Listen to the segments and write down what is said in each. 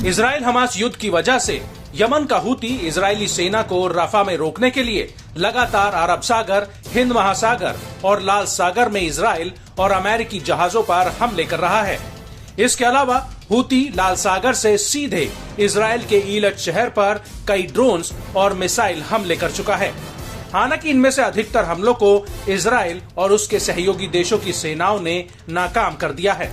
Israel Hamas युद्ध की वजह से यमन का हूती इजरायली सेना को रफा में रोकने के लिए लगातार अरब सागर, हिंद महासागर और लाल सागर में इजराइल और अमेरिकी जहाजों पर हमले कर रहा है। इसके अलावा हूती लाल सागर से सीधे इजराइल के ईलट शहर पर कई ड्रोन्स और मिसाइल हमले कर चुका है। हालांकि इनमें से अधिकतर हमलों को इजराइल और उसके सहयोगी देशों की सेनाओं ने नाकाम कर दिया है।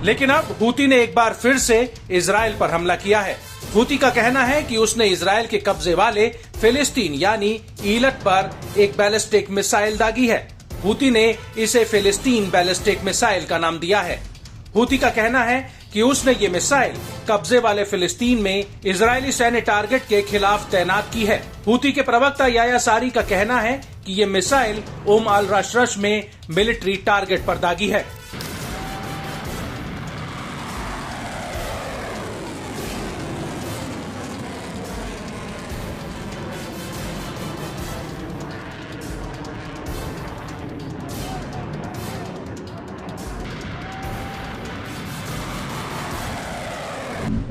लेकिन अब हूती ने एक बार फिर से इजराइल पर हमला किया है। हूती का कहना है कि उसने इजराइल के कब्जे वाले फिलिस्तीन यानी ईलट पर एक बैलिस्टिक मिसाइल दागी है। हूती ने इसे फिलिस्तीन बैलिस्टिक मिसाइल का नाम दिया है। हूती का कहना है कि उसने ये मिसाइल कब्जे वाले फिलिस्तीन में इजरायली सैन्य टारगेट के खिलाफ तैनात की है। हूती के प्रवक्ता याया सारी का कहना है कि ये मिसाइल अल रश में मिलिट्री टारगेट पर दागी है।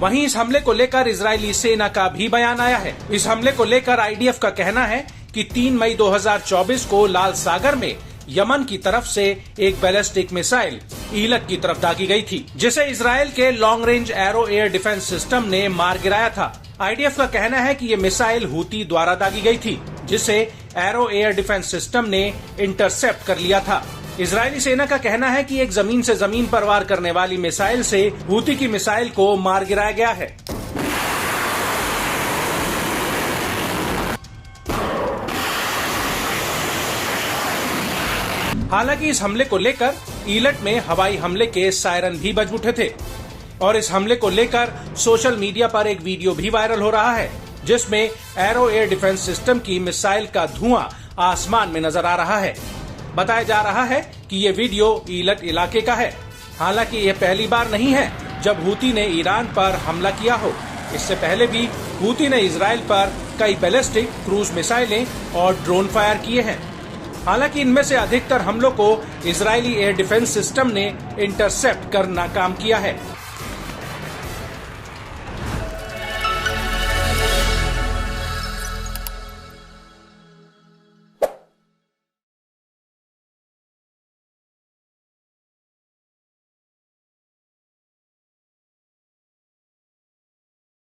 वहीं इस हमले को लेकर इजरायली सेना का भी बयान आया है। इस हमले को लेकर आईडीएफ का कहना है कि 3 मई 2024 को लाल सागर में यमन की तरफ से एक बैलिस्टिक मिसाइल ईलट की तरफ दागी गई थी, जिसे इजराइल के long range arrow air defence system ने मार गिराया था। आईडीएफ का कहना है कि ये मिसाइल हूती द्वारा दागी गई थी, जिसे एरो एयर डिफेंस सिस्टम ने इंटरसेप्ट कर लिया था। इजरायली सेना का कहना है कि एक जमीन से जमीन पर वार करने वाली मिसाइल से हूती की मिसाइल को मार गिराया गया है। हालांकि इस हमले को लेकर ईलट में हवाई हमले के सायरन भी बज उठे थे और इस हमले को लेकर सोशल मीडिया पर एक वीडियो भी वायरल हो रहा है, जिसमें एरो एयर डिफेंस सिस्टम की मिसाइल का धुआं आसमान में नजर आ रहा है। बताया जा रहा है कि ये वीडियो ईलट इलाके का है। हालांकि यह पहली बार नहीं है जब हूती ने ईरान पर हमला किया हो। इससे पहले भी हूती ने इजराइल पर कई बैलिस्टिक क्रूज मिसाइलें और ड्रोन फायर किए हैं। हालांकि इनमें से अधिकतर हमलों को इजरायली एयर डिफेंस सिस्टम ने इंटरसेप्ट कर नाकाम किया है।